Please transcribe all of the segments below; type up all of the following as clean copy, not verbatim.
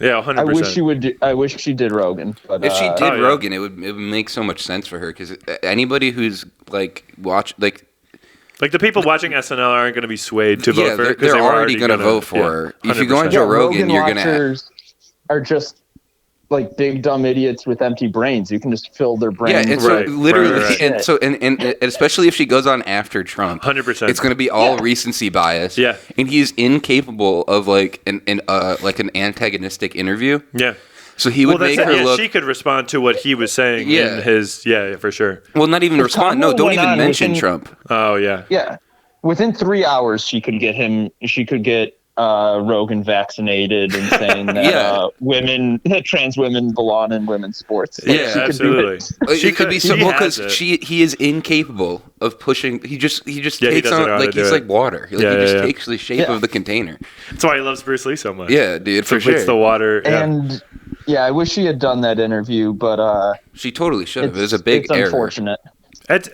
Yeah, 100%. I wish she would. I wish she did Rogan. But, if she did Rogan, it would make so much sense for her because anybody who's like like the people watching SNL aren't going to be swayed to vote for her. They're already going to vote for her. If you go on Joe Rogan, you're going to are just like big dumb idiots with empty brains. You can just fill their brains. Yeah, and so literally, and especially if she goes on after Trump, 100%, it's going to be all recency bias. Yeah, and he's incapable of like an antagonistic interview. Yeah. So he would make her look. She could respond to what he was saying in his. Yeah, for sure. Well, not even respond. No, don't even mention Trump. Oh yeah. Yeah. Within 3 hours, she could get him. She could get Rogan vaccinated and saying that trans women belong in women's sports. Like, absolutely. She could be simple because he is incapable of pushing. He just takes on like he's like water. He just takes the shape of the container. That's why he loves Bruce Lee so much. Yeah, dude, for sure. It's the water. And I wish she had done that interview, but she totally should have. It was a big error. It's unfortunate.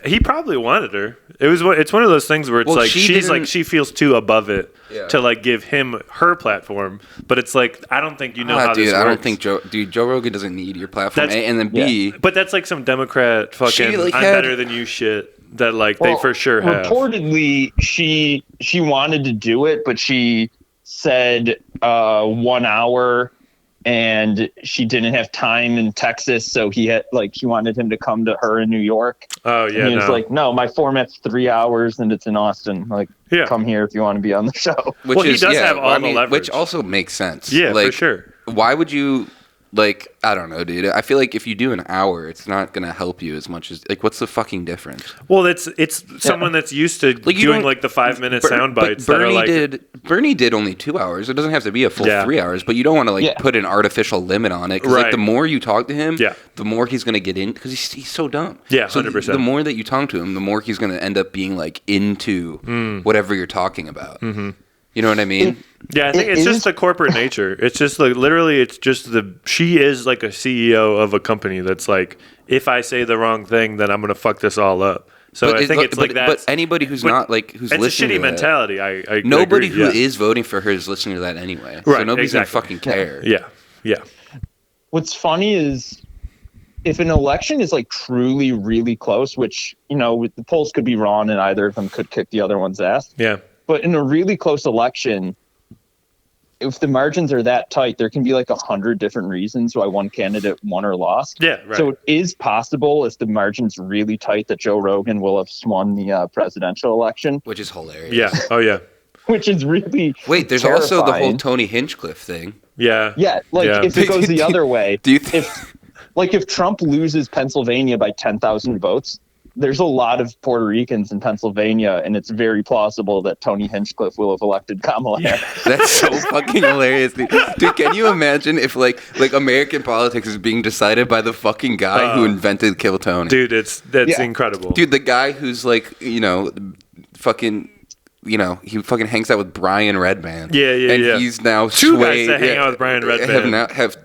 He probably wanted her. It's one of those things where it's like she feels too above it to like give him her platform, but it's like I don't think how this works. I don't think Joe Rogan doesn't need your platform. A, and then B, but that's like some Democrat fucking I'm better than you shit that like they for sure have. Reportedly, she wanted to do it, but she said 1 hour. And she didn't have time in Texas, so he wanted him to come to her in New York. Oh yeah, and he was like, "No, my format's 3 hours, and it's in Austin. Like, come here if you want to be on the show." He does have all the leverage, which also makes sense. Yeah, for sure. Why would you? Like, I don't know, dude. I feel like if you do an hour, it's not going to help you as much as, like, what's the fucking difference? Well, it's someone that's used to doing, like, the 5-minute sound bites. Bernie did only 2 hours. It doesn't have to be a full 3 hours, but you don't want to, put an artificial limit on it. Because, like, the more you talk to him, the more he's going to get in, because he's so dumb. Yeah, so 100%. The more that you talk to him, the more he's going to end up being, like, into whatever you're talking about. Mm-hmm. You know what I mean? I think it's just the corporate nature. It's just like literally, she is like a CEO of a company that's like, if I say the wrong thing, then I'm going to fuck this all up. So I think it's like that. But anybody who's not like who's listening, it's a shitty mentality. I nobody agree, who is voting for her is listening to that anyway. Right, so nobody's gonna fucking care. Yeah. What's funny is if an election is like truly really close, which the polls could be wrong and either of them could kick the other one's ass. Yeah. But in a really close election, if the margins are that tight, there can be like 100 different reasons why one candidate won or lost. Yeah, right. So it is possible, if the margin's really tight, that Joe Rogan will have won the presidential election. Which is hilarious. Yeah. Oh, yeah. Which is really There's terrifying. Also the whole Tony Hinchcliffe thing. Yeah. Yeah, if it goes the other way. Do you think... if Trump loses Pennsylvania by 10,000 votes, there's a lot of Puerto Ricans in Pennsylvania, and it's very plausible that Tony Hinchcliffe will have elected Kamala Harris. That's so fucking hilarious, dude. Dude, can you imagine if like American politics is being decided by the fucking guy who invented Kill Tony? Dude, that's incredible. Dude, the guy who's like, fucking... he fucking hangs out with Brian Redband. Yeah. He's now two guys that hang out with Brian Redband have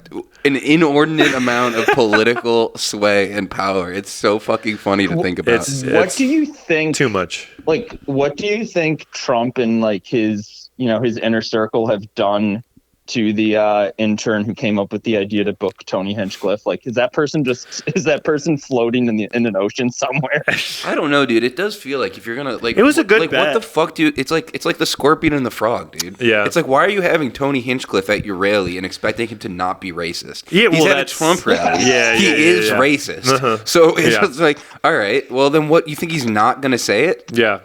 an inordinate amount of political sway and power. It's so fucking funny to think about. What do you think? Too much. Like, what do you think Trump and like his inner circle have done to the intern who came up with the idea to book Tony Hinchcliffe? Like, is that person floating in an ocean somewhere? I don't know, dude. It does feel like if you're gonna like, it was a good bet. What the fuck, dude? It's like the scorpion and the frog, dude. Yeah. It's like, why are you having Tony Hinchcliffe at your rally and expecting him to not be racist? Yeah, he's at a Trump rally. He is racist. Uh-huh. So it's just like, all right, well then, what you think he's not gonna say it? Yeah.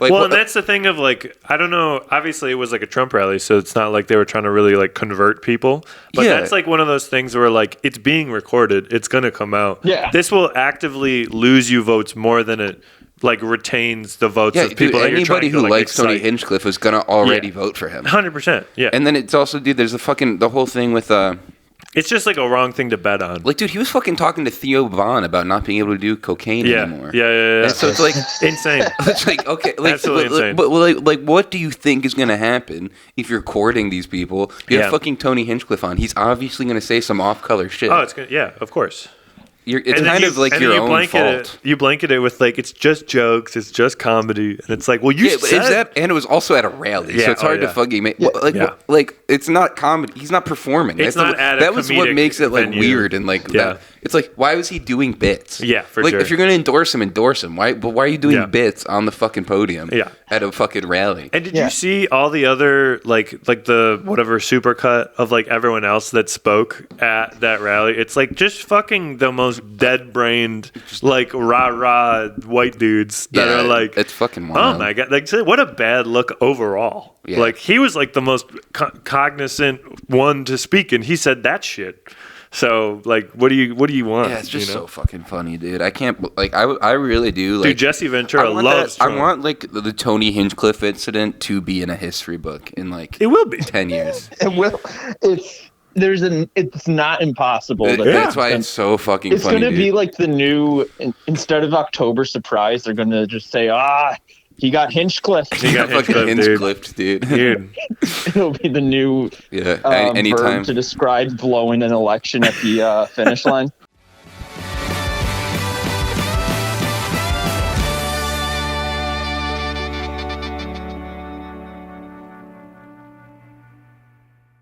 Like, and that's the thing of like, I don't know. Obviously, it was like a Trump rally, so it's not like they were trying to really like convert people. But that's like one of those things where like it's being recorded, it's gonna come out. Yeah, this will actively lose you votes more than it like retains the votes of people. That anybody who likes excite. Tony Hinchcliffe is gonna already vote for him. 100%. Yeah, and then it's also, dude. There's the whole thing with It's just like a wrong thing to bet on. Like, dude, he was fucking talking to Theo Vaughn about not being able to do cocaine anymore. Yeah. And so it's like insane. It's like, okay, like, absolutely insane. But like, what do you think is going to happen if you're courting these people? You have fucking Tony Hinchcliffe on. He's obviously going to say some off-color shit. Oh, it's gonna, of course. it's kind of like your own fault. You blanket it with like it's just jokes, it's just comedy, and it's like, well, you said and it was also at a rally, so it's hard to fucking make. Like it's not comedy. He's not performing. That was what makes it like weird and like that. It's like, why was he doing bits? Yeah, for like, sure. If you're gonna endorse him. Why are you doing bits on the fucking podium? At a fucking rally. And did you see all the other like the whatever supercut of like everyone else that spoke at that rally? It's like just fucking the most dead-brained like rah white dudes that are like, it's fucking wild. Oh my god! Like, what a bad look overall. Yeah. Like he was like the most cognizant one to speak, and he said that shit. So, like, what do you want? Yeah, it's just so fucking funny, dude. I can't, like, I really do. Like, dude, Jesse Ventura loves Trump. I want, like, the Tony Hinchcliffe incident to be in a history book in, like, it will be 10 years. It will. It's not impossible. That's why it's so fucking funny. It's going to be like the new, instead of October Surprise, they're going to just say, he got Hinchcliffe. He got Hinchcliffe, dude. It'll be the new anytime verb to describe blowing an election at the finish line.